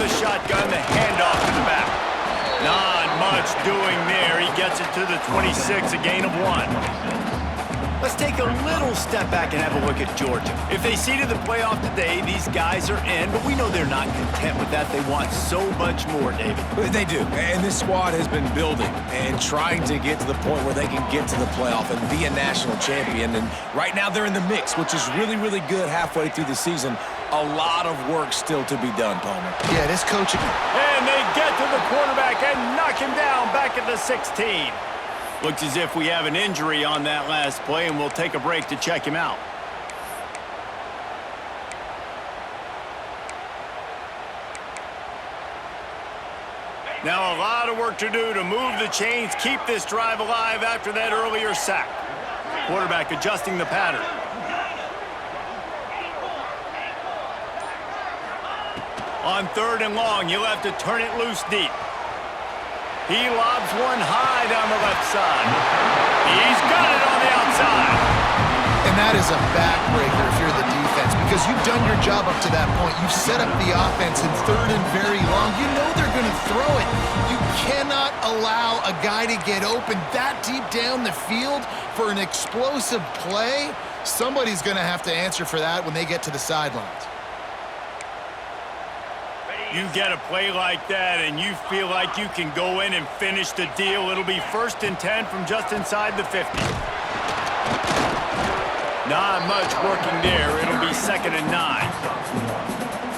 the shotgun, the handoff to the back. Not much doing there. He gets it to the 26, a gain of 1. Let's take a little step back and have a look at Georgia. If they seeded the playoff today, these guys are in, but we know they're not content with that. They want so much more, David. They do, and this squad has been building and trying to get to the point where they can get to the playoff and be a national champion. And right now they're in the mix, which is really, really good halfway through the season. A lot of work still to be done, Palmer. Yeah, this coaching. And they get to the quarterback and knock him down back at the 16. Looks as if we have an injury on that last play, and we'll take a break to check him out. Now a lot of work to do to move the chains, keep this drive alive after that earlier sack. Quarterback adjusting the pattern. On 3rd and long, you'll have to turn it loose deep. He lobs one high down the left side. He's got it on the outside. And that is a backbreaker if you're the defense, because you've done your job up to that point. You've set up the offense in 3rd and very long. You know they're going to throw it. You cannot allow a guy to get open that deep down the field for an explosive play. Somebody's going to have to answer for that when they get to the sidelines. You get a play like that and you feel like you can go in and finish the deal. It'll be 1st and 10 from just inside the 50. Not much working there. It'll be 2nd and 9.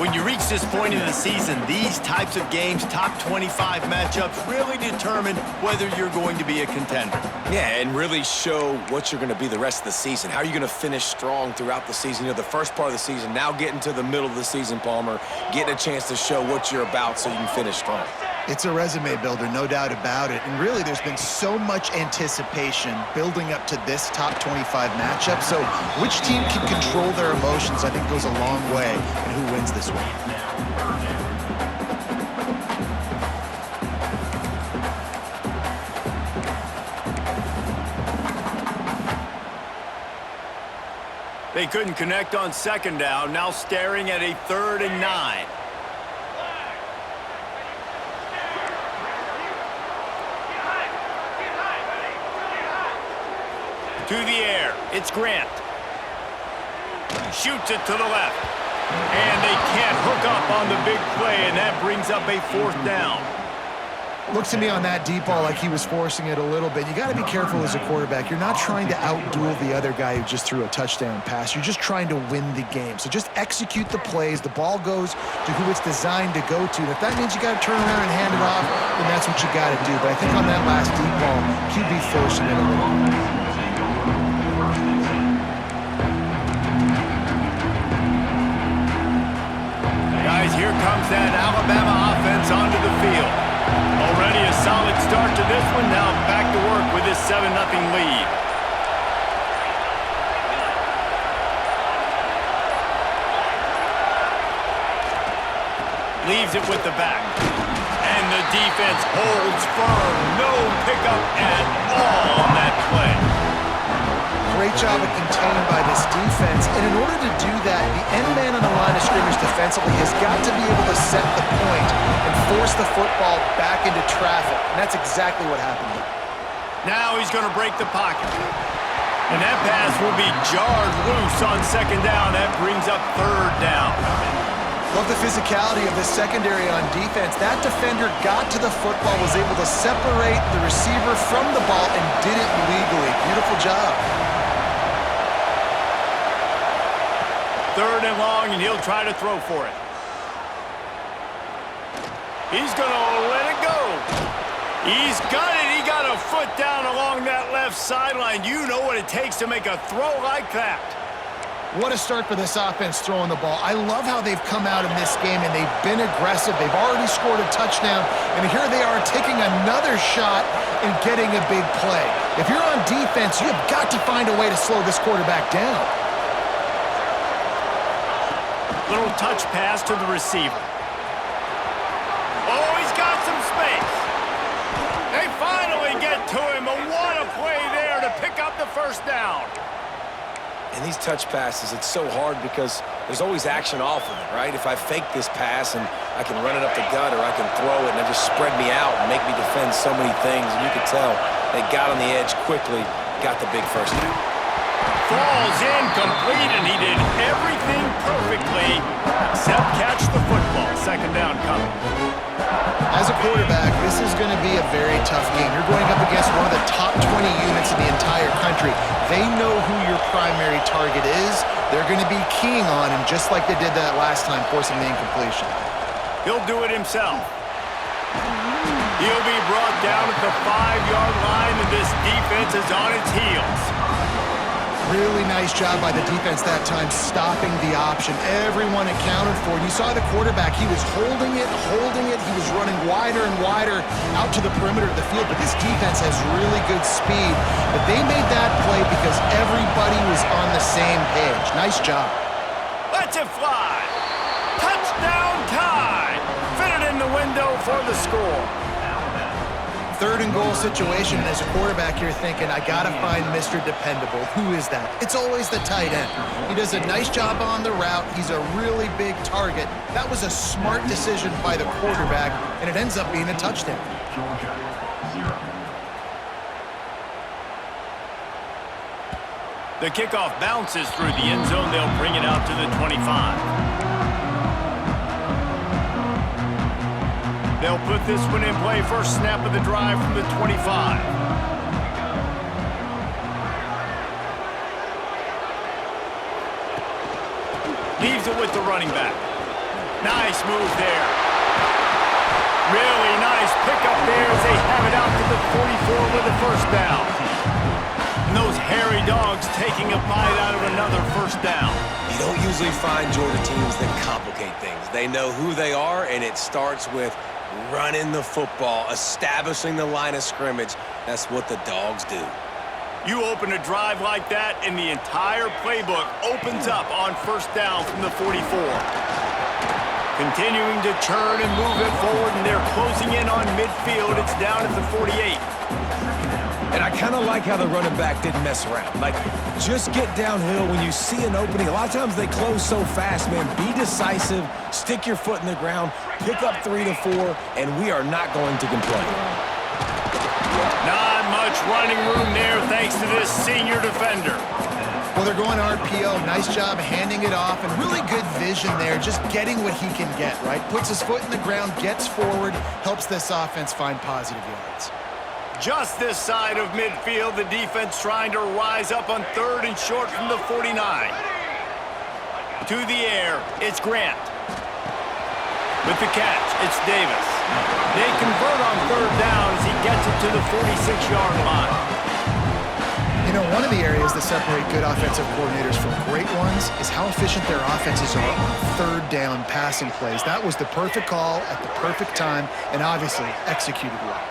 When you reach this point in the season, these types of games, top 25 matchups, really determine whether you're going to be a contender. Yeah, and really show what you're going to be the rest of the season. How are you going to finish strong throughout the season? You know, the first part of the season, now getting to the middle of the season, Palmer, getting a chance to show what you're about so you can finish strong. It's a resume builder, no doubt about it. And really, there's been so much anticipation building up to this top 25 matchup. So which team can control their emotions, I think, goes a long way in who wins this one. They couldn't connect on 2nd down, now staring at a 3rd and 9. To the air, it's Grant. Shoots it to the left. And they can't hook up on the big play, and that brings up a 4th down. Looks to me on that deep ball like he was forcing it a little bit. You got to be careful as a quarterback. You're not trying to outduel the other guy who just threw a touchdown pass. You're just trying to win the game. So just execute the plays. The ball goes to who it's designed to go to. And if that means you got to turn around and hand it off, then that's what you got to do. But I think on that last deep ball, QB forcing it a little bit. Guys, here comes that Alabama offense onto the field. Already a solid start to this one. Now back to work with this 7-0 lead. Leaves it with the back. And the defense holds firm. No pickup at all on that play. Great job of contained by this defense. And in order to do that, the end man on the line of scrimmage defensively has got to be able to set the point and force the football back into traffic. And that's exactly what happened there. Now he's going to break the pocket. And that pass will be jarred loose on 2nd down. That brings up 3rd down. Love the physicality of the secondary on defense. That defender got to the football, was able to separate the receiver from the ball, and did it legally. Beautiful job. 3rd and long, and he'll try to throw for it. He's going to let it go. He's got it. He got a foot down along that left sideline. You know what it takes to make a throw like that. What a start for this offense throwing the ball. I love how they've come out in this game, and they've been aggressive. They've already scored a touchdown, and here they are taking another shot and getting a big play. If you're on defense, you've got to find a way to slow this quarterback down. Little touch pass to the receiver. Oh, he's got some space. They finally get to him, but what a play there to pick up the 1st down. And these touch passes, it's so hard because there's always action off of it, right? If I fake this pass and I can run it up the gut or I can throw it and it just spread me out and make me defend so many things. And you could tell they got on the edge quickly, got the big first down. Falls incomplete, and he did everything perfectly except catch the football. Second down coming. As a quarterback, this is going to be a very tough game. You're going up against one of the top 20 units in the entire country. They know who your primary target is. They're going to be keying on him, just like they did that last time, forcing the incompletion. He'll do it himself. He'll be brought down at the 5-yard line, and this defense is on its heels. Really nice job by the defense that time, stopping the option. Everyone accounted for it. You saw the quarterback. He was holding it. He was running wider and wider out to the perimeter of the field, but this defense has really good speed. But they made that play because everybody was on the same page. Nice job. Let's it fly. Touchdown tie. Fit it in the window for the score. Third and goal situation, and as a quarterback, you're thinking, I got to find Mr. Dependable. Who is that? It's always the tight end. He does a nice job on the route. He's a really big target. That was a smart decision by the quarterback, and it ends up being a touchdown. The kickoff bounces through the end zone. They'll bring it out to the 25. They'll put this one in play. First snap of the drive from the 25. Leaves it with the running back. Nice move there. Really nice pickup there as they have it out to the 44 with a first down. And those hairy dogs taking a bite out of another first down. You don't usually find Georgia teams that complicate things. They know who they are, and it starts with running the football, establishing the line of scrimmage. That's what the dogs do. You open a drive like that, and the entire playbook opens up on first down from the 44. Continuing to turn and move it forward, and they're closing in on midfield. It's down at the 48. And I kind of like how the running back didn't mess around. Like, just get downhill when you see an opening. A lot of times they close so fast, man. Be decisive, stick your foot in the ground, pick up 3 to 4, and we are not going to complain. Not much running room there thanks to this senior defender. Well, they're going RPO. Nice job handing it off, and really good vision there, just getting what he can get, right? Puts his foot in the ground, gets forward, helps this offense find positive yards. Just this side of midfield, the defense trying to rise up on third and short from the 49. To the air, it's Grant. With the catch, it's Davis. They convert on third down as he gets it to the 46-yard line. You know, one of the areas that separate good offensive coordinators from great ones is how efficient their offenses are on third down passing plays. That was the perfect call at the perfect time and obviously executed well.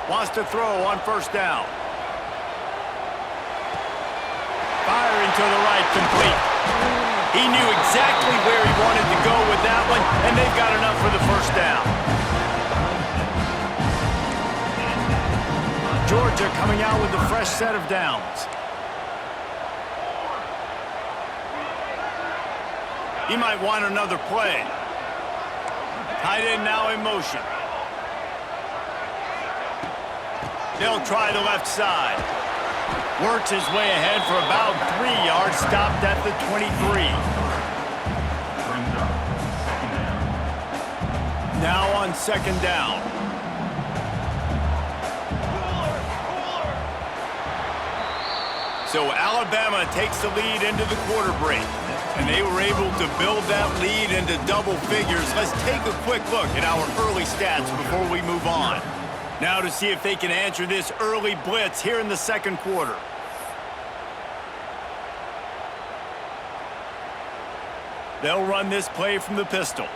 Wants to throw on first down. Firing to the right, complete. He knew exactly where he wanted to go with that one, and they've got enough for the first down. Georgia coming out with a fresh set of downs. He might want another play. Tight end now in motion. They'll try the left side. Works his way ahead for about 3 yards, stopped at the 23. Now on second down. So Alabama takes the lead into the quarter break, and they were able to build that lead into double figures. Let's take a quick look at our early stats before we move on. Now to see if they can answer this early blitz here in the second quarter. They'll run this play from the pistol.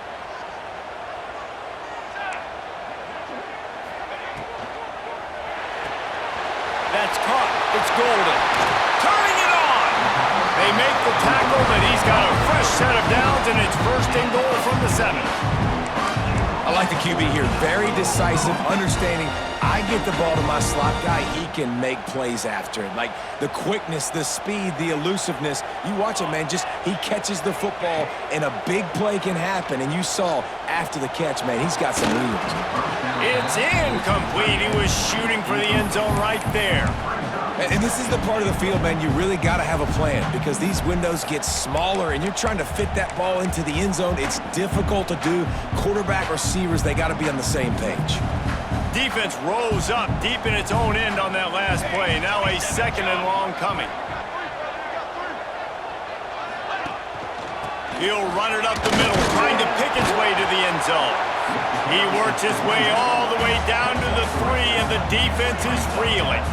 That's caught. It's Golden. Turning it on! They make the tackle, but he's got a fresh set of downs, and it's first and goal from the 7. I like the QB here. Very decisive, understanding I get the ball to my slot guy, he can make plays after it. Like the quickness, the speed, the elusiveness. You watch it, man, just he catches the football and a big play can happen. And you saw after the catch, man, he's got some wheels. It's incomplete. He was shooting for the end zone right there. And this is the part of the field, man, you really got to have a plan because these windows get smaller and you're trying to fit that ball into the end zone. It's difficult to do. Quarterback, receivers, they got to be on the same page. Defense rose up deep in its own end on that last play. Now a 2nd and long coming. He'll run it up the middle, trying to pick his way to the end zone. He works his way all the way down to the 3, and the defense is reeling.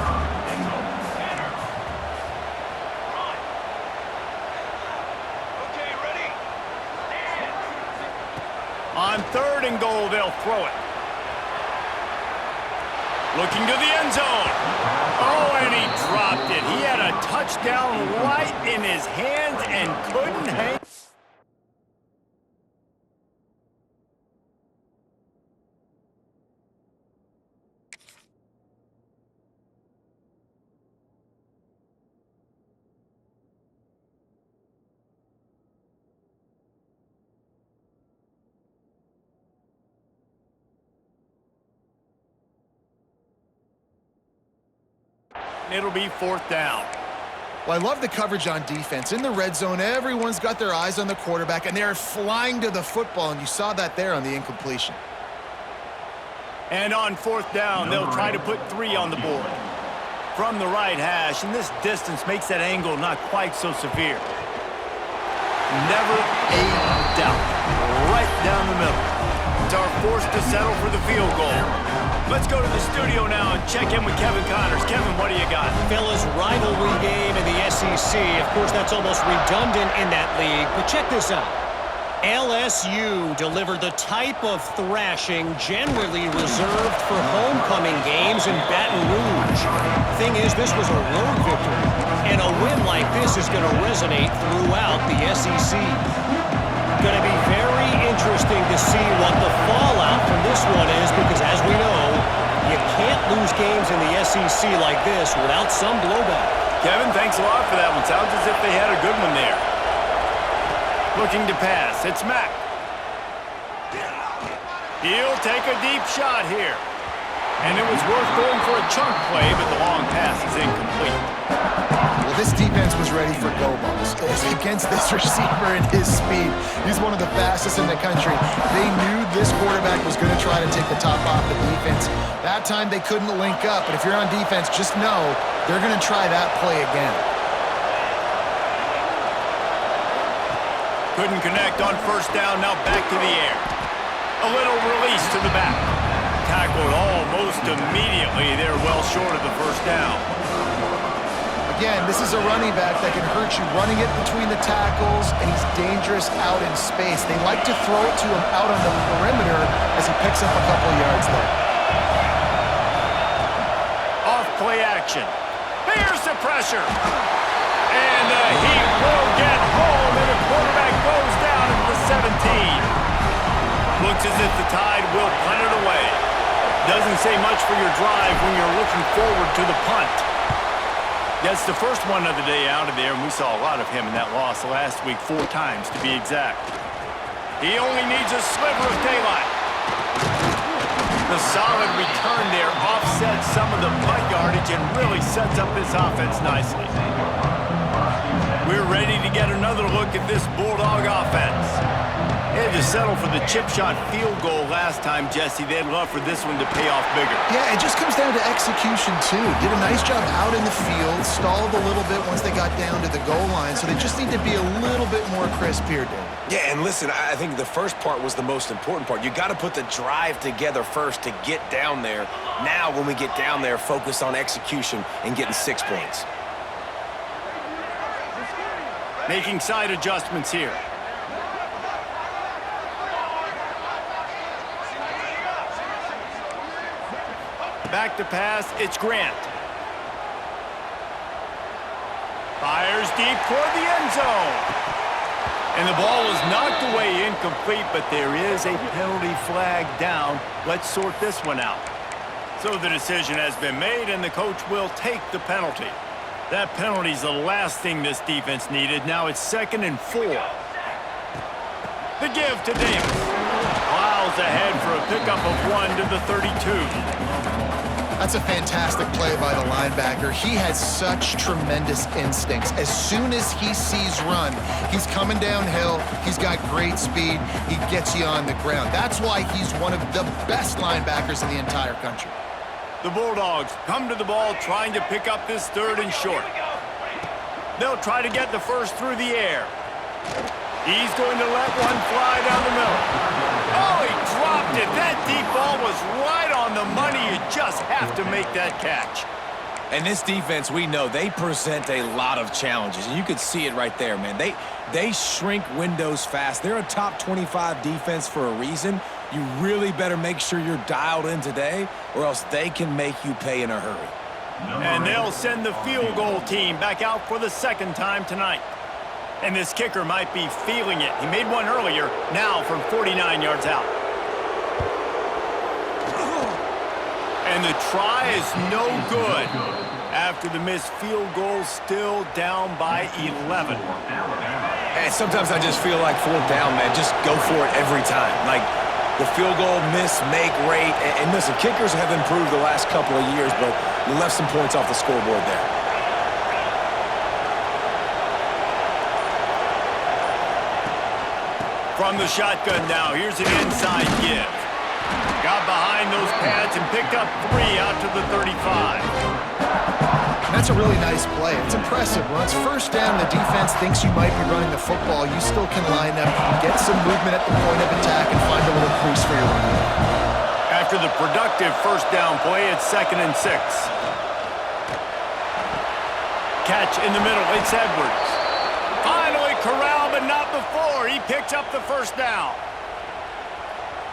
On 3rd and goal, they'll throw it. Looking to the end zone. Oh, and he dropped it. He had a touchdown right in his hands and couldn't hang. It'll be 4th down. Well, I love the coverage on defense. In the red zone, everyone's got their eyes on the quarterback, and they're flying to the football, and you saw that there on the incompletion. And on 4th down, they'll try to put 3 on the board. From the right hash, and this distance makes that angle not quite so severe. Never a doubt. Right down the middle. Are forced to settle for the field goal. Let's go to the studio now and check in with Kevin Connors. Kevin, what do you got? Fellas, rivalry game in the SEC. Of course, that's almost redundant in that league. But check this out. LSU delivered the type of thrashing generally reserved for homecoming games in Baton Rouge. Thing is, this was a road victory. And a win like this is going to resonate throughout the SEC. Going to be very interesting to see what the fallout from this one is because, as we know, you can't lose games in the SEC like this without some blowback. Kevin, thanks a lot for that one. Sounds as if they had a good one there. Looking to pass. It's Mack. He'll take a deep shot here. And it was worth going for a chunk play, but the long pass is incomplete. Well, this defense was ready for go-balls against this receiver and his speed. He's one of the fastest in the country. They knew this quarterback was going to try to take the top off the defense. That time they couldn't link up, but if you're on defense, just know they're going to try that play again. Couldn't connect on 1st down, now back to the air. A little release to the back. Tackled almost immediately. They're well short of the 1st down. Again, this is a running back that can hurt you running it between the tackles, and he's dangerous out in space. They like to throw it to him out on the perimeter as he picks up a couple of yards there. Off play action. Here's the pressure. And the heat will get home, and the quarterback goes down into the 17. Looks as if the Tide will punt it away. Doesn't say much for your drive when you're looking forward to the punt. That's the first one of the day out of there, and we saw a lot of him in that loss last week, 4 times to be exact. He only needs a sliver of daylight. The solid return there offsets some of the punt yardage and really sets up this offense nicely. We're ready to get another look at this Bulldog offense. They had to settle for the chip shot field goal last time, Jesse. They'd love for this one to pay off bigger. Yeah, it just comes down to execution, too. Did a nice job out in the field, stalled a little bit once they got down to the goal line, so they just need to be a little bit more crisp here, David. Yeah, and listen, I think the first part was the most important part. You got to put the drive together first to get down there. Now, when we get down there, focus on execution and getting 6 points. Making side adjustments here. Back to pass, it's Grant. Fires deep toward the end zone. And the ball is knocked away incomplete, but there is a penalty flag down. Let's sort this one out. So the decision has been made, and the coach will take the penalty. That penalty is the last thing this defense needed. Now it's 2nd and 4. The give to Davis. Plows ahead for a pickup of 1 to the 32. That's a fantastic play by the linebacker. He has such tremendous instincts. As soon as he sees run, he's coming downhill. He's got great speed. He gets you on the ground. That's why he's one of the best linebackers in the entire country. The Bulldogs come to the ball trying to pick up this 3rd and short. They'll try to get the first through the air. He's going to let one fly down the middle. Oh, he dropped it. That deep ball was right on the money. You just have to make that catch. And this defense, we know, they present a lot of challenges. And you could see it right there, man. They shrink windows fast. They're a top 25 defense for a reason. You really better make sure you're dialed in today, or else they can make you pay in a hurry. And they'll send the field goal team back out for the 2nd time tonight. And this kicker might be feeling it. He made one earlier, now from 49 yards out. And the try is no good. After the missed field goal, still down by 11. And sometimes I just feel like 4th down, man, just go for it every time. Like, the field goal miss-make rate. And listen, kickers have improved the last couple of years, but you left some points off the scoreboard there. From the shotgun now, here's an inside give. Got behind those pads and picked up 3 out to the 35. That's a really nice play. It's impressive. When it's 1st down, the defense thinks you might be running the football. You still can line up, get some movement at the point of attack, and find a little crease for your running back. After the productive 1st down play, it's 2nd and 6. Catch in the middle, it's Edwards. Finally corralled, but not before. He picks up the 1st down.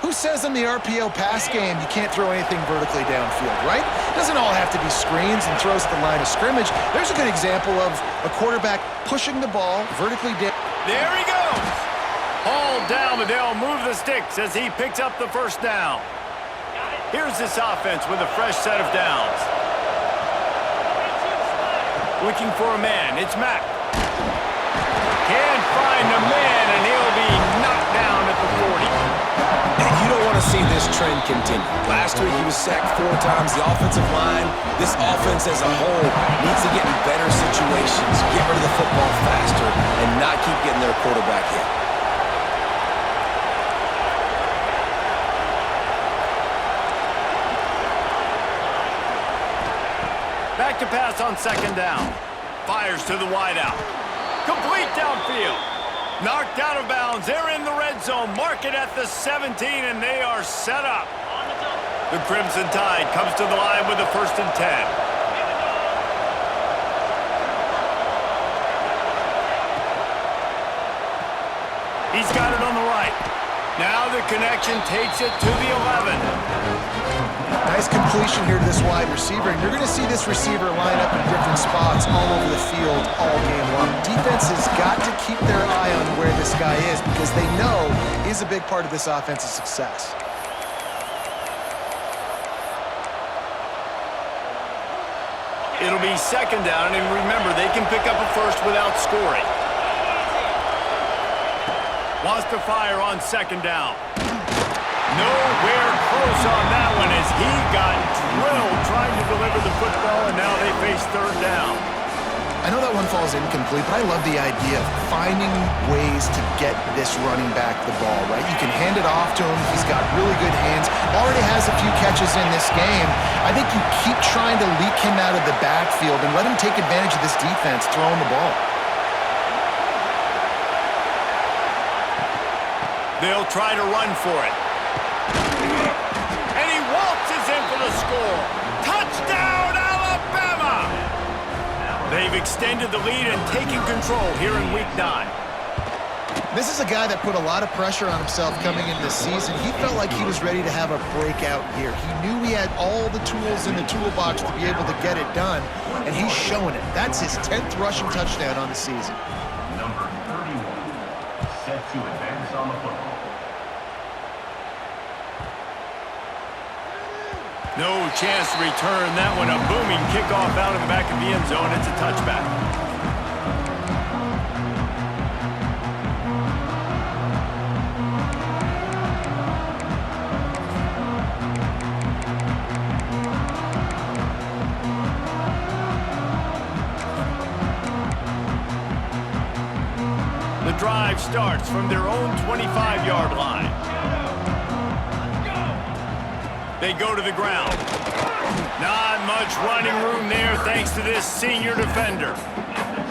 Who says in the RPO pass game you can't throw anything vertically downfield, right? It doesn't all have to be screens and throws at the line of scrimmage. There's a good example of a quarterback pushing the ball vertically down. There he goes. Hauled down, but they'll move the sticks as he picks up the 1st down. Here's this offense with a fresh set of downs. Looking for a man. It's Mack. Can't find a man, and he'll be knocked down at the 40. And you don't want to see this trend continue. Last week he was sacked 4 times. The offensive line, this offense as a whole, needs to get in better situations, get rid of the football faster, and not keep getting their quarterback hit. Back to pass on 2nd down. Fires to the wideout. Complete downfield. Knocked out of bounds. They're in the red zone. Mark it at the 17, and they are set up. The Crimson Tide comes to the line with a 1st and 10. He's got it on the right. Now the connection takes it to the 11. Nice completion here to this wide receiver, and you're going to see this receiver line up in different spots all over the field all game long. Defense has got to keep their eye on where this guy is because they know he's a big part of this offense's success. It'll be 2nd down, and remember, they can pick up a 1st without scoring. Wants to fire on 2nd down. Nowhere close on that one as he got drilled trying to deliver the football, and now they face 3rd down. I know that one falls incomplete, but I love the idea of finding ways to get this running back the ball, right? You can hand it off to him. He's got really good hands. Already has a few catches in this game. I think you keep trying to leak him out of the backfield and let him take advantage of this defense throwing the ball. They'll try to run for it. And he waltzes in for the score. Touchdown, Alabama! They've extended the lead and taken control here in Week 9. This is a guy that put a lot of pressure on himself coming into this season. He felt like he was ready to have a breakout year. He knew he had all the tools in the toolbox to be able to get it done, and he's showing it. That's his 10th rushing touchdown on the season. to advance on the football. No chance to return that one. A booming kickoff out of the back of the end zone. It's a touchback. The drive starts from their own 25-yard line. They go to the ground. Not much running room there thanks to this senior defender.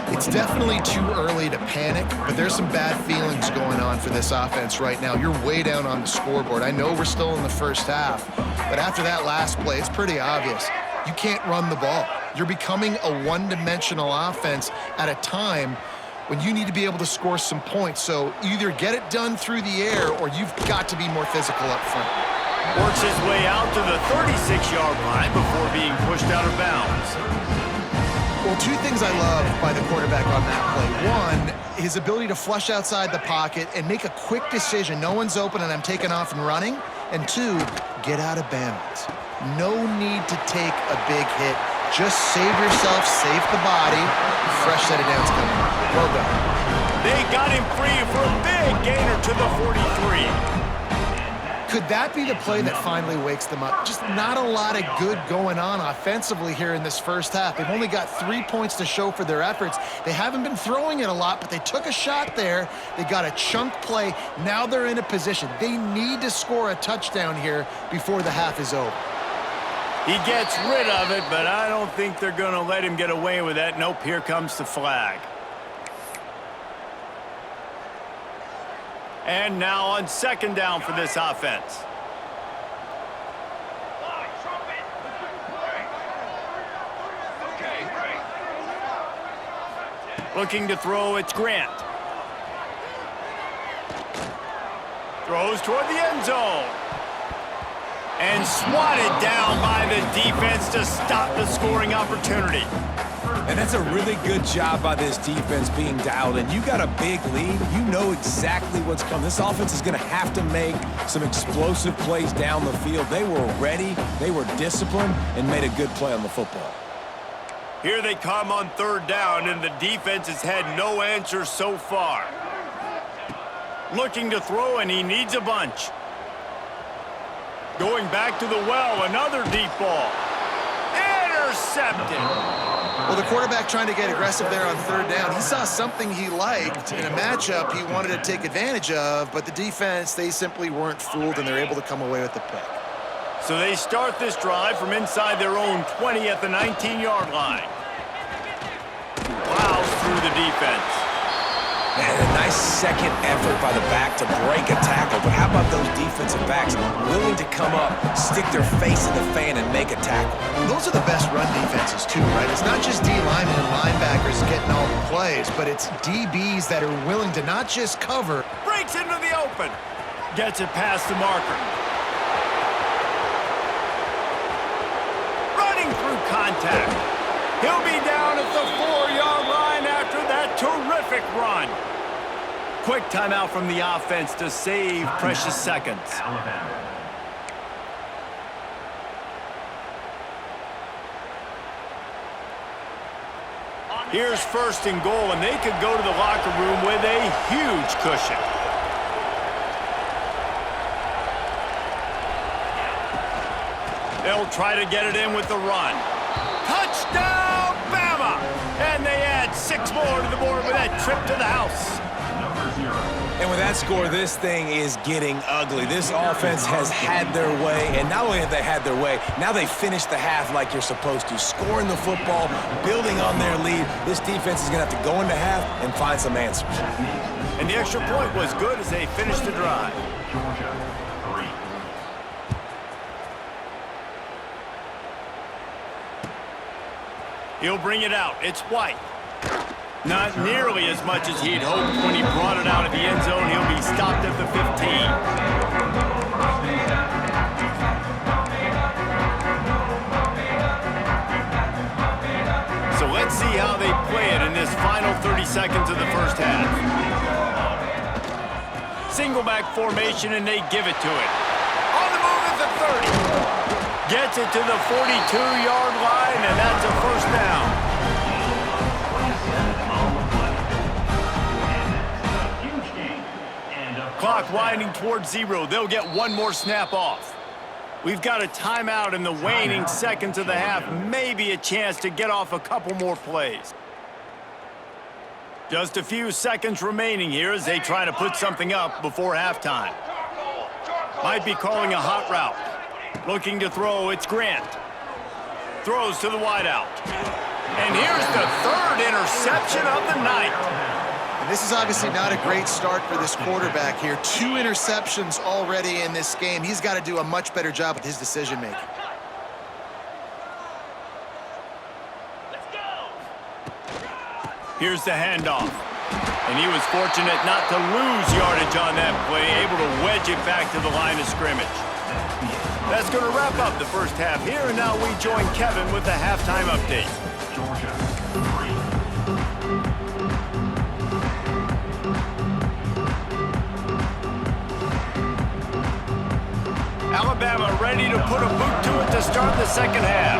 It's definitely too early to panic, but there's some bad feelings going on for this offense right now. You're way down on the scoreboard. I know we're still in the first half, but after that last play, it's pretty obvious. You can't run the ball. You're becoming a one-dimensional offense at a time when you need to be able to score some points. So either get it done through the air or you've got to be more physical up front. Works his way out to the 36-yard line before being pushed out of bounds. Well, two things I love by the quarterback on that play. One, his ability to flush outside the pocket and make a quick decision. No one's open and I'm taking off and running. And two, get out of bounds. No need to take a big hit. Just save yourself, save the body. Fresh set of downs coming up. Well done. They got him free for a big gainer to the 43. Could that be the play that finally wakes them up? Just not a lot of good going on offensively here in this first half. They've only got 3 points to show for their efforts. They haven't been throwing it a lot, but they took a shot there. They got a chunk play. Now they're in a position. They need to score a touchdown here before the half is over. He gets rid of it, but I don't think they're going to let him get away with that. Nope, here comes the flag. And now on second down for this offense. Looking to throw, it's Grant. Throws toward the end zone. And swatted down by the defense to stop the scoring opportunity. And that's a really good job by this defense being dialed in. You got a big lead. You know exactly what's coming. This offense is going to have to make some explosive plays down the field. They were ready, they were disciplined, and made a good play on the football. Here they come on third down, and the defense has had no answers so far. Looking to throw, and he needs a bunch. Going back to the well, another deep ball. Intercepted. Well, the quarterback trying to get aggressive there on third down. He saw something he liked in a matchup he wanted to take advantage of, but the defense, they simply weren't fooled, and they're able to come away with the pick. So they start this drive from inside their own 20 at the 19-yard line. Plows through the defense. Man, a nice second effort by the back to break a tackle. But how about those defensive backs willing to come up, stick their face in the fan, and make a tackle? Those are the best run defenses, too, right? It's not just D linemen and linebackers getting all the plays, but it's DBs that are willing to not just cover. Breaks into the open. Gets it past the marker. Running through contact. He'll be down at the 4-yard line after that terrific run. Quick timeout from the offense to save precious seconds. Here's first and goal, and they could go to the locker room with a huge cushion. They'll try to get it in with the run. Touchdown, BAMA! And they add 6 more to the board with that trip to the house. And with that score, this thing is getting ugly. This offense has had their way, and not only have they had their way, now they finished the half like you're supposed to, scoring the football, building on their lead. This defense is going to have to go into half and find some answers. And the extra point was good as they finished the drive. He'll bring it out. It's White. Not nearly as much as he'd hoped when he brought it out of the end zone. He'll be stopped at the 15. So let's see how they play it in this final 30 seconds of the first half. single back formation, and they give it to it. On the move at the 30. Gets it to the 42-yard line, and that's a first down. Clock winding towards 0. They'll get one more snap off. We've got a timeout in the waning seconds of the half. Maybe a chance to get off a couple more plays. Just a few seconds remaining here as they try to put something up before halftime. Might be calling a hot route. Looking to throw, it's Grant. Throws to the wideout. And here's the third interception of the night. This is obviously not a great start for this quarterback here. 2 interceptions already in this game. He's got to do a much better job with his decision-making. Here's the handoff. And he was fortunate not to lose yardage on that play, able to wedge it back to the line of scrimmage. That's going to wrap up the first half here, and now we join Kevin with the halftime update. Alabama ready to put a boot to it to start the second half.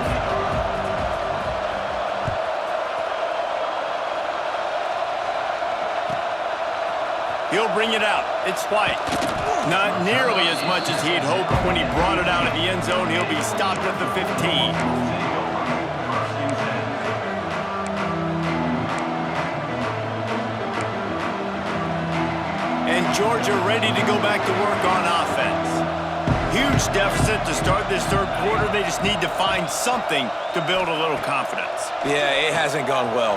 He'll bring it out. It's White. Not nearly as much as he'd hoped when he brought it out of the end zone. He'll be stopped at the 15. And Georgia ready to go back to work on offense. Huge deficit to start this third quarter. They just need to find something to build a little confidence. Yeah, it hasn't gone well.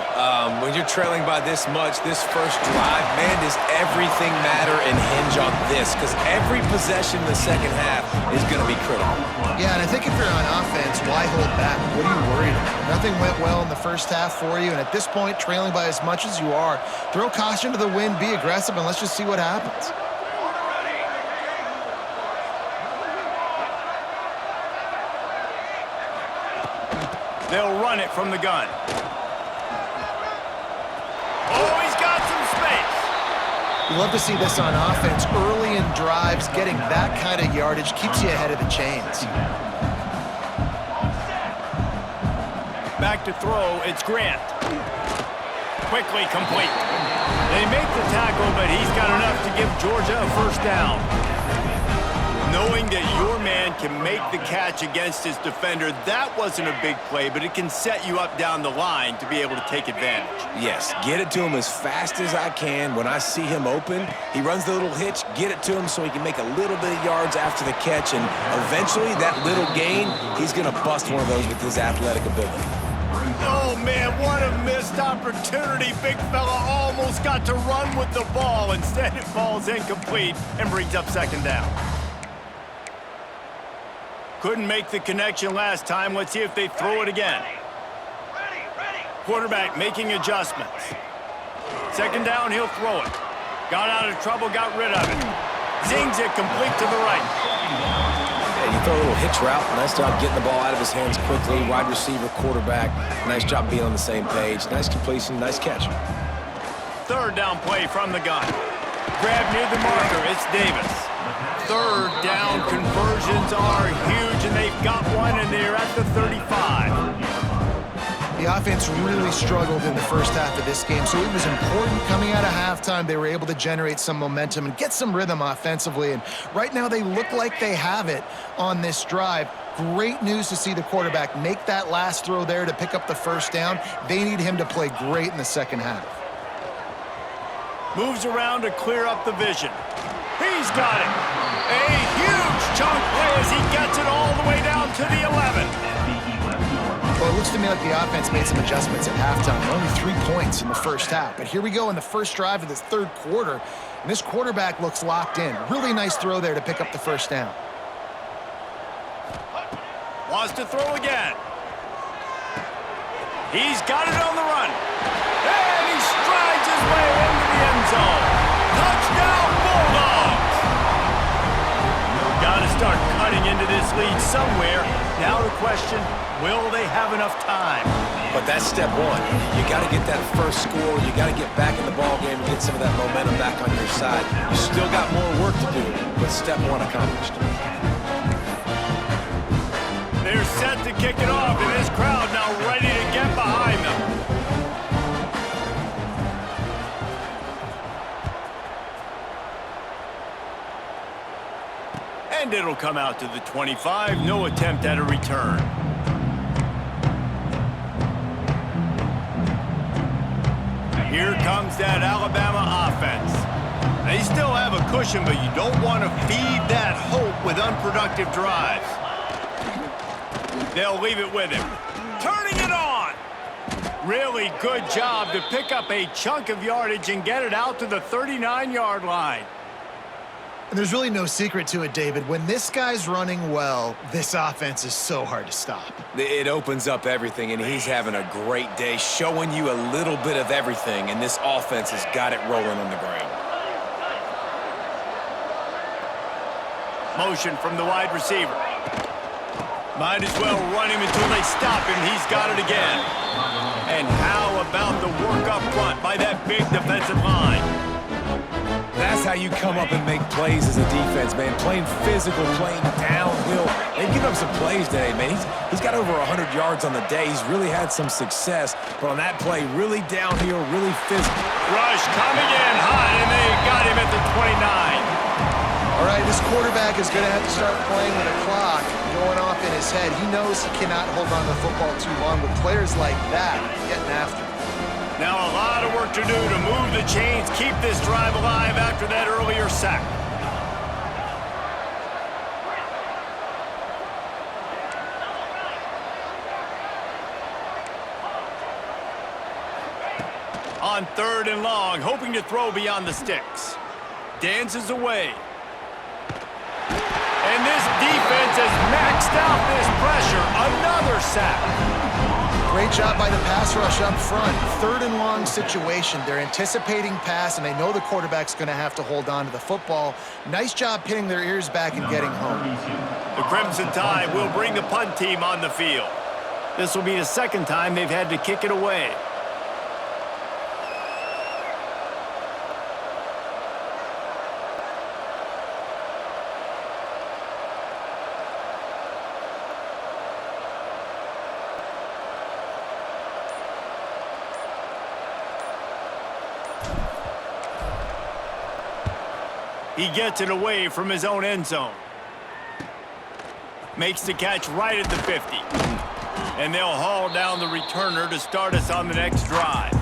When you're trailing by this much, this first drive, man, does everything matter and hinge on this? Because every possession in the second half is going to be critical. Yeah, and I think if you're on offense, why hold back? What are you worried about? Nothing went well in the first half for you, and at this point, trailing by as much as you are, throw caution to the wind, be aggressive, and let's just see what happens. They'll run it from the gun. Oh, he's got some space. You love to see this on offense. Early in drives, getting that kind of yardage keeps you ahead of the chains. Back to throw, it's Grant. Quickly complete. They make the tackle, but he's got enough to give Georgia a first down. Knowing that your man can make the catch against his defender, that wasn't a big play, but it can set you up down the line to be able to take advantage. Yes, get it to him as fast as I can. When I see him open, he runs the little hitch, get it to him so he can make a little bit of yards after the catch, and eventually that little gain, he's going to bust one of those with his athletic ability. Oh, man, what a missed opportunity. Big fella almost got to run with the ball. Instead, it falls incomplete and brings up second down. Couldn't make the connection last time. Let's see if they throw it again. Quarterback making adjustments. Second down, he'll throw it. Got out of trouble, got rid of it. Zings it complete to the right. Yeah, you throw a little hitch route. Nice job getting the ball out of his hands quickly. Wide receiver, quarterback. Nice job being on the same page. Nice completion, nice catch. Third down play from the gun. Grab near the marker, it's Davis. Third down conversions are huge, and they've got one, and they're at the 35. The offense really struggled in the first half of this game, so it was important coming out of halftime. They were able to generate some momentum and get some rhythm offensively, and right now they look like they have it on this drive. Great news to see the quarterback make that last throw there to pick up the first down. They need him to play great in the second half. Moves around to clear up the vision. He's got it. A huge chunk play as he gets it all the way down to the 11. Well, it looks to me like the offense made some adjustments at halftime. Only 3 points in the first half. But here we go in the first drive of this third quarter. And this quarterback looks locked in. Really nice throw there to pick up the first down. Wants to throw again. He's got it on the run. And he strides his way into the end zone. Touchdown, Bulldogs! Got to start cutting into this lead somewhere. Now the question, will they have enough time? But that's step one. You got to get that first score. You got to get back in the ball game and get some of that momentum back on your side. You still got more work to do, but step one accomplished. They're set to kick it off, and this crowd now ready to get behind them. And it'll come out to the 25. No attempt at a return. Here comes that Alabama offense. They still have a cushion, but you don't want to feed that hope with unproductive drives. They'll leave it with him. Turning it on! Really good job to pick up a chunk of yardage and get it out to the 39-yard line. And there's really no secret to it, David. When this guy's running well, this offense is so hard to stop. It opens up everything, and he's having a great day, showing you a little bit of everything, and this offense has got it rolling on the ground. Motion from the wide receiver. Might as well run him until they stop him. He's got it again. And how about the work up front by that big defensive line? That's how you come up and make plays as a defense, man. Playing physical, playing downhill. They've given up some plays today, man. He's got over 100 yards on the day. He's really had some success. But on that play, really downhill, really physical. Rush coming in high, and they got him at the 29. All right, this quarterback is going to have to start playing with a clock going off in his head. He knows he cannot hold on to the football too long with players like that getting after him. Now a lot of work to do to move the chains, keep this drive alive after that earlier sack. On 3rd and long, hoping to throw beyond the sticks. Dances away. And this defense has maxed out this pressure. Another sack. Great job by the pass rush up front. 3rd and long situation. They're anticipating pass, and they know the quarterback's going to have to hold on to the football. Nice job pinning their ears back and getting home. The Crimson Tide will bring the punt team on the field. This will be the second time they've had to kick it away. He gets it away from his own end zone. Makes the catch right at the 50. And they'll haul down the returner to start us on the next drive.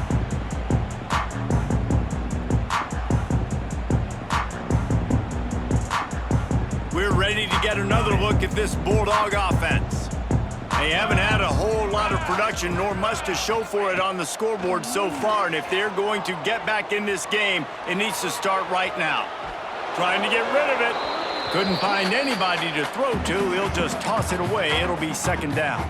We're ready to get another look at this Bulldog offense. They haven't had a whole lot of production nor much to show for it on the scoreboard so far, and if they're going to get back in this game, it needs to start right now. Trying to get rid of it. Couldn't find anybody to throw to. He'll just toss it away. It'll be 2nd down.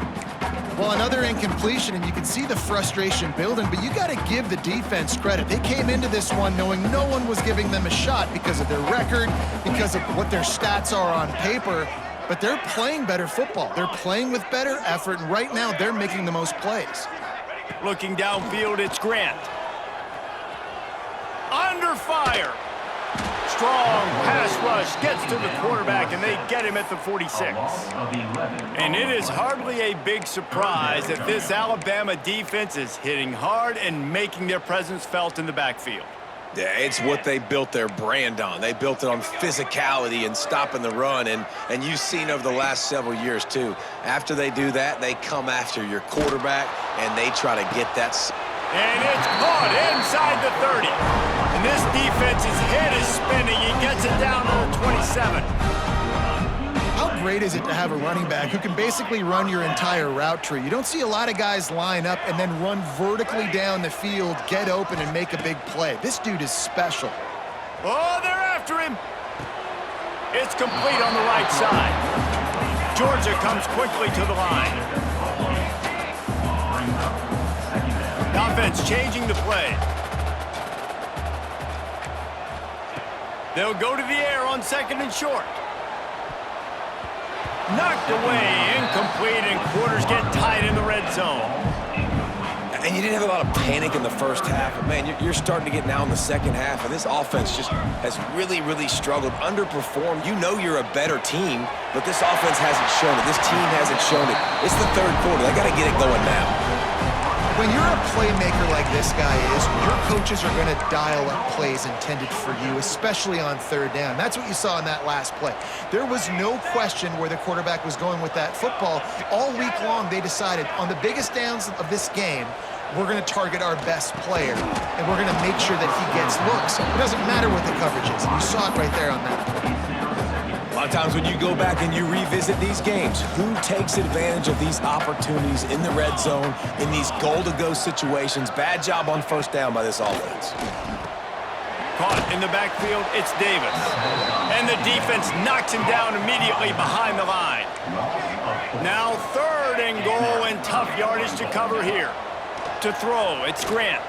Well, another incompletion, and you can see the frustration building, but you got to give the defense credit. They came into this one knowing no one was giving them a shot because of their record, because of what their stats are on paper, but they're playing better football. They're playing with better effort, and right now they're making the most plays. Looking downfield, it's Grant. Under fire. Strong pass rush gets to the quarterback, and they get him at the 46. And it is hardly a big surprise that this Alabama defense is hitting hard and making their presence felt in the backfield. Yeah, it's what they built their brand on. They built it on physicality and stopping the run, and you've seen over the last several years, too. After they do that, they come after your quarterback, and they try to get that. And it's caught inside the 30. And this defense's head is spinning. He gets it down to the 27. How great is it to have a running back who can basically run your entire route tree? You don't see a lot of guys line up and then run vertically down the field, get open, and make a big play. This dude is special. Oh, they're after him. It's complete on the right side. Georgia comes quickly to the line. The offense changing the play. They'll go to the air on 2nd and short. Knocked away, incomplete, and quarters get tied in the red zone. And you didn't have a lot of panic in the first half. But, man, you're starting to get now in the second half, and this offense just has really, really struggled, underperformed. You know you're a better team, but this offense hasn't shown it. This team hasn't shown it. It's the third quarter. They got to get it going now. When you're a playmaker like this guy is, your coaches are going to dial up plays intended for you, especially on third down. That's what you saw in that last play. There was no question where the quarterback was going with that football. All week long, they decided on the biggest downs of this game, we're going to target our best player, and we're going to make sure that he gets looks. It doesn't matter what the coverage is. And you saw it right there on that play. A lot of times when you go back and you revisit these games, who takes advantage of these opportunities in the red zone, in these goal-to-go situations? Bad job on first down by this offense. Caught in the backfield, it's Davis. And the defense knocks him down immediately behind the line. Now 3rd and goal and tough yardage to cover here. To throw, it's Grant.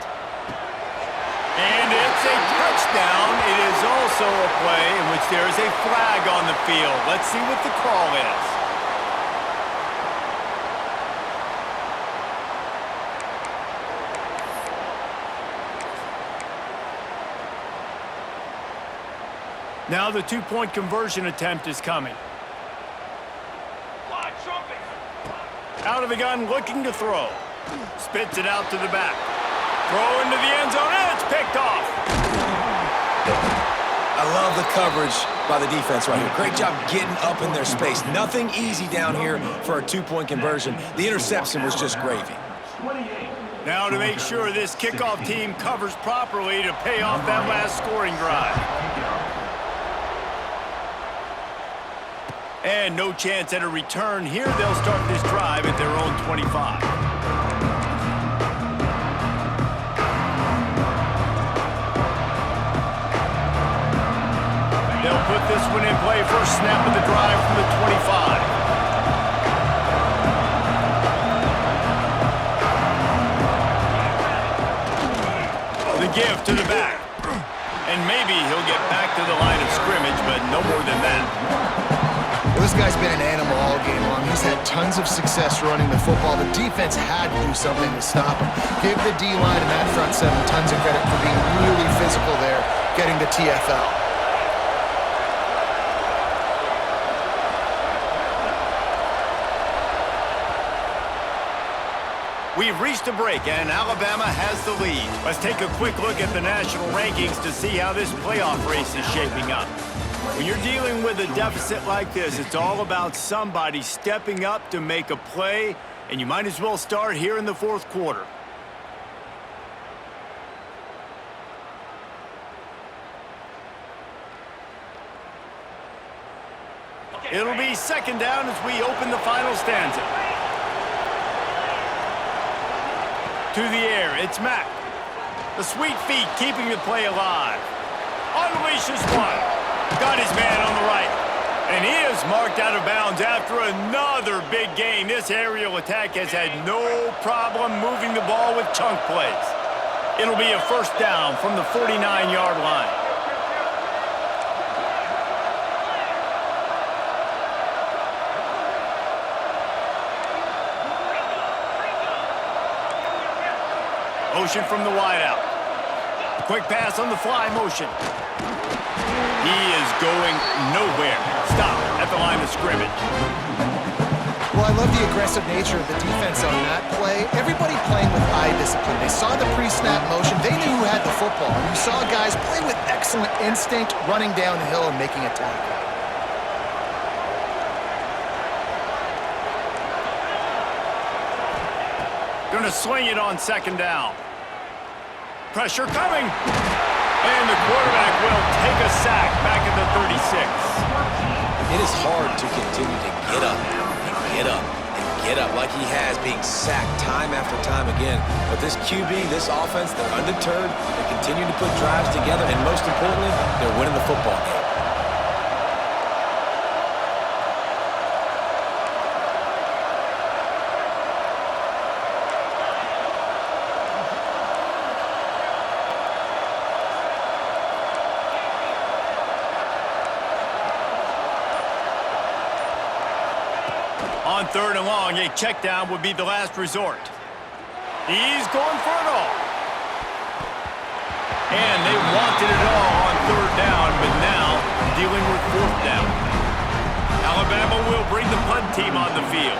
And it's a touchdown. It is also a play in which there is a flag on the field. Let's see what the call is. Now the 2-point conversion attempt is coming. Out of the gun, looking to throw. Spits it out to the back. Throw into the end zone, and it's picked off. I love the coverage by the defense right here. Great job getting up in their space. Nothing easy down here for a 2-point conversion. The interception was just gravy. Now to make sure this kickoff team covers properly to pay off that last scoring drive. And no chance at a return here. They'll start this drive at their own 25. They'll put this one in play. First snap of the drive from the 25. The give to the back. And maybe he'll get back to the line of scrimmage, but no more than that. Well, this guy's been an animal all game long. He's had tons of success running the football. The defense had to do something to stop him. Give the D-line and that front seven tons of credit for being really physical there, getting the TFL. We've reached a break, and Alabama has the lead. Let's take a quick look at the national rankings to see how this playoff race is shaping up. When you're dealing with a deficit like this, it's all about somebody stepping up to make a play, and you might as well start here in the 4th quarter. It'll be 2nd down as we open the final stanza. To the air, it's Mack. The sweet feet keeping the play alive. Unleashes one. Got his man on the right. And he is marked out of bounds after another big gain. This aerial attack has had no problem moving the ball with chunk plays. It'll be a 1st down from the 49-yard line. Motion from the wideout. Quick pass on the fly motion. He is going nowhere. Stop at the line of scrimmage. Well, I love the aggressive nature of the defense on that play. Everybody playing with eye discipline. They saw the pre-snap motion. They knew who had the football. And you saw guys play with excellent instinct, running downhill and making a tackle. Going to swing it on 2nd down. Pressure coming. And the quarterback will take a sack back at the 36. It is hard to continue to get up and get up and get up like he has, being sacked time after time again. But this QB, this offense, they're undeterred. They continue to put drives together, and most importantly, they're winning the football game. On 3rd and long, a check down would be the last resort. He's going for it all. And they wanted it all on third down, but now dealing with fourth down. Alabama will bring the punt team on the field.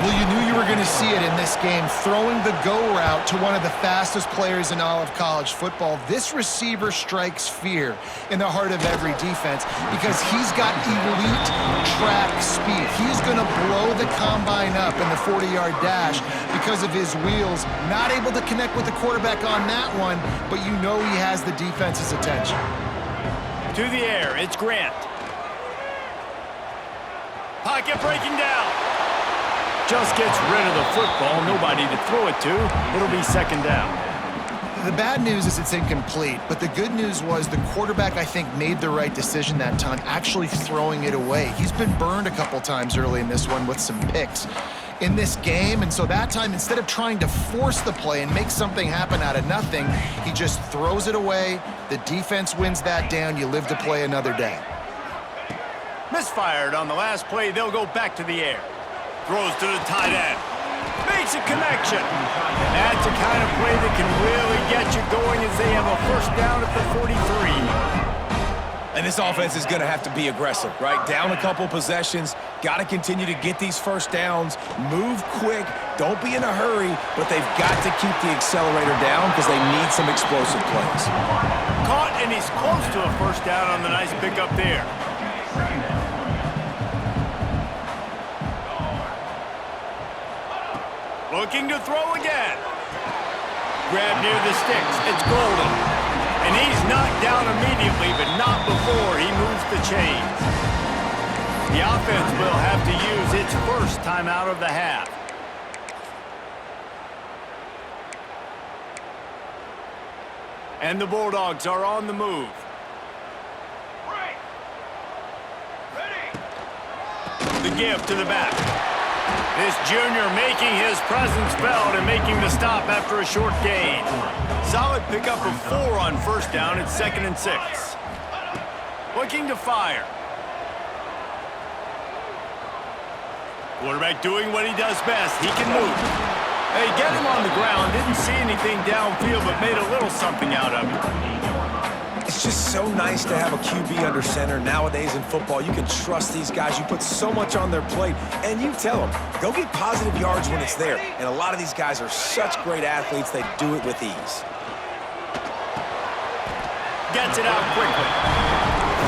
Well, you knew you were going to see it in this game, throwing the go route to one of the fastest players in all of college football. This receiver strikes fear in the heart of every defense because he's got elite track speed. He's going to blow the combine up in the 40-yard dash because of his wheels. Not able to connect with the quarterback on that one, but you know he has the defense's attention. To the air, it's Grant. Pocket breaking down. Just gets rid of the football, nobody to throw it to. It'll be second down. The bad news is it's incomplete, but the good news was the quarterback, I think, made the right decision that time, actually throwing it away. He's been burned a couple times early in this one with some picks in this game, and so that time, instead of trying to force the play and make something happen out of nothing, he just throws it away. The defense wins that down. You live to play another day. Misfired on the last play. They'll go back to the air. Throws to the tight end. Makes a connection. That's the kind of play that can really get you going as they have a first down at the 43. And this offense is going to have to be aggressive, right? Down a couple possessions. Got to continue to get these first downs. Move quick. Don't be in a hurry, but they've got to keep the accelerator down because they need some explosive plays. Caught, and he's close to a first down on the nice pickup there. Looking to throw again. Grab near the sticks. It's Golden. And he's knocked down immediately, but not before he moves the chains. The offense will have to use its first timeout of the half. And the Bulldogs are on the move. The give to the back. This junior making his presence felt and making the stop after a short gain. Solid pickup of 4 on first down. It's 2nd and 6. Looking to fire. Quarterback doing what he does best. He can move. They get him on the ground. Didn't see anything downfield, but made a little something out of it. It's just so nice to have a QB under center. Nowadays in football, you can trust these guys. You put so much on their plate, and you tell them, go get positive yards when it's there. And a lot of these guys are such great athletes, they do it with ease. Gets it out quickly.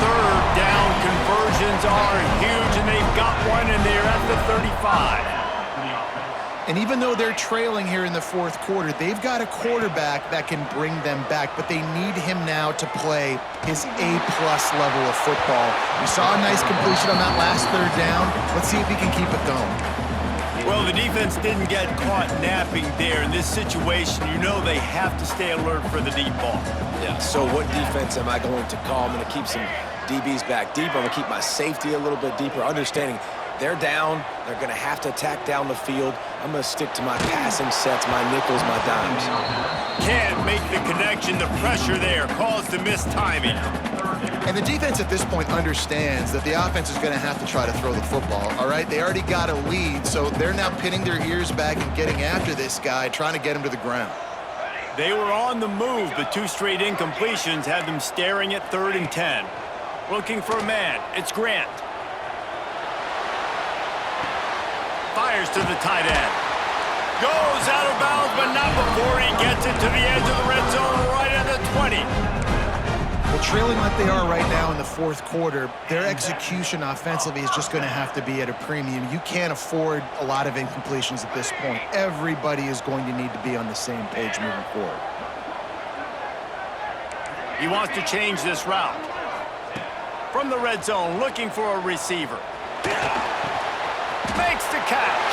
Third down conversions are huge, and they've got one, and they're at the 35. And even though they're trailing here in the fourth quarter, they've got a quarterback that can bring them back, but they need him now to play his A-plus level of football. We saw a nice completion on that last third down. Let's see if he can keep it going. Well, the defense didn't get caught napping there. In this situation, you know they have to stay alert for the deep ball. Yeah, so what defense am I going to call? I'm going to keep some DBs back deep. I'm going to keep my safety a little bit deeper, understanding they're down. They're going to have to attack down the field. I'm going to stick to my passing sets, my nickels, my dimes. Can't make the connection. The pressure there caused the missed timing. And the defense at this point understands that the offense is going to have to try to throw the football, all right? They already got a lead, so they're now pinning their ears back and getting after this guy, trying to get him to the ground. They were on the move, but 2 straight incompletions had them staring at 3rd and 10. Looking for a man. It's Grant. Fires to the tight end. Goes out of bounds, but not before he gets it to the edge of the red zone right at the 20. Well, trailing like they are right now in the fourth quarter, their execution offensively is just going to have to be at a premium. You can't afford a lot of incompletions at this point. Everybody is going to need to be on the same page moving forward. He wants to change this route. From the red zone, looking for a receiver. Makes the catch.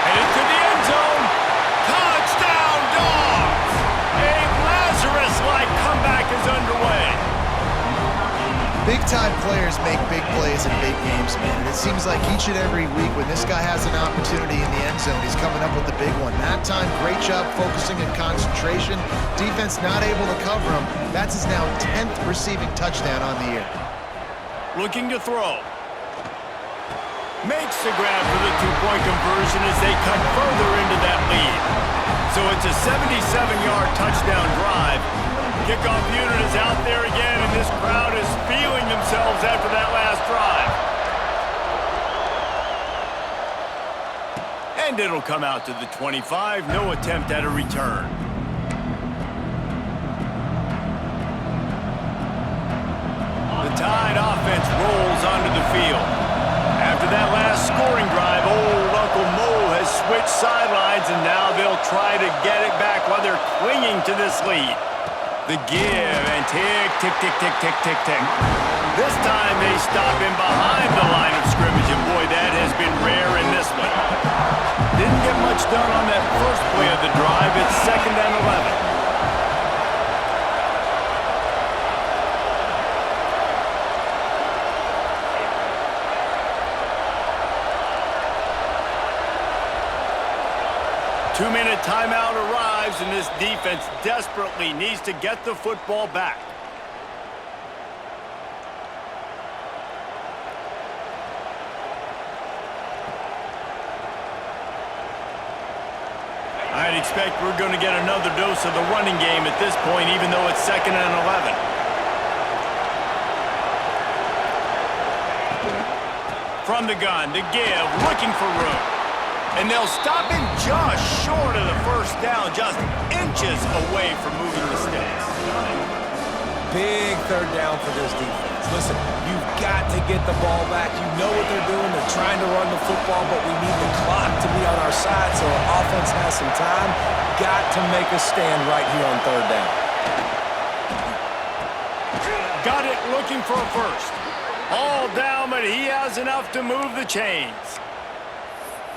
Headed to the end zone. Touchdown, Dogs! A Lazarus-like comeback is underway. Big-time players make big plays in big games, man. And it seems like each and every week when this guy has an opportunity in the end zone, he's coming up with the big one. That time, great job focusing and concentration. Defense not able to cover him. That's his now 10th receiving touchdown on the year. Looking to throw. Makes the grab for the 2-point conversion as they cut further into that lead. It's a 77-yard touchdown drive. Kickoff unit is out there again, and this crowd is feeling themselves after that last drive. And it'll come out to the 25. No attempt at a return. The Tide offense rolls onto the field. After that last scoring drive, old Uncle Mo has switched sidelines, and now they'll try to get it back while they're clinging to this lead. The give, and tick, tick, tick, tick, tick, tick, tick. This time they stop him behind the line of scrimmage, and boy, that has been rare in this one. Didn't get much done on that first play of the drive. It's 2nd and 11. 2-minute timeout arrives, and this defense desperately needs to get the football back. I'd expect we're going to get another dose of the running game at this point, even though it's 2nd and 11. From the gun, the give, looking for room. And they'll stop him just short of the first down, just inches away from moving the sticks. Big 3rd down for this defense. Listen, you've got to get the ball back. You know what they're doing. They're trying to run the football, but we need the clock to be on our side so our offense has some time. Got to make a stand right here on 3rd down. Got it looking for a first. All down, but he has enough to move the chains.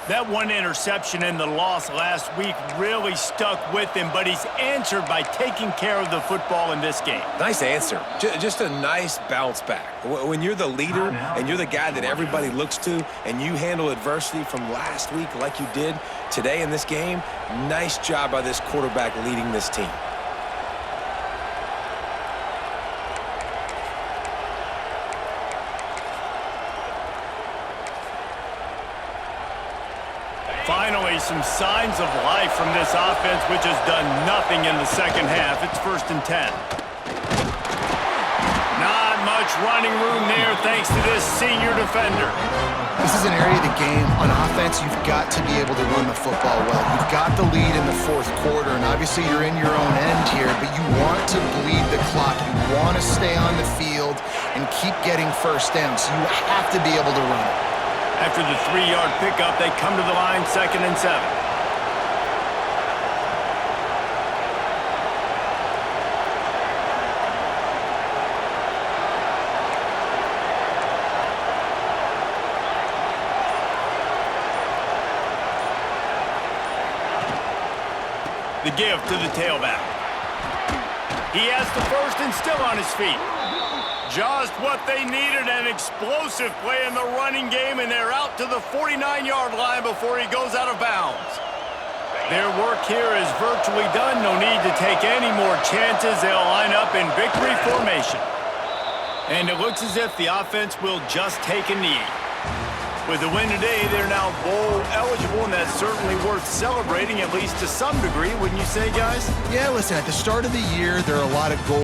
That one interception and the loss last week really stuck with him, but he's answered by taking care of the football in this game. Nice answer. Just a nice bounce back. When you're the leader and you're the guy that everybody looks to and you handle adversity from last week like you did today in this game, nice job by this quarterback leading this team. Finally, some signs of life from this offense, which has done nothing in the second half. It's 1st and 10. Not much running room there thanks to this senior defender. This is an area of the game. On offense, you've got to be able to run the football well. You've got the lead in the 4th quarter, and obviously you're in your own end here, but you want to bleed the clock. You want to stay on the field and keep getting first down, so you have to be able to run it. After the 3-yard pickup, they come to the line, 2nd and 7. The give to the tailback. He has the first and still on his feet. Just what they needed, an explosive play in the running game, and they're out to the 49-yard line before he goes out of bounds. Their work here is virtually done. No need to take any more chances. They'll line up in victory formation. And it looks as if the offense will just take a knee. With the win today, they're now bowl eligible, and that's certainly worth celebrating, at least to some degree, wouldn't you say, guys? Yeah, listen, at the start of the year, there are a lot of goals.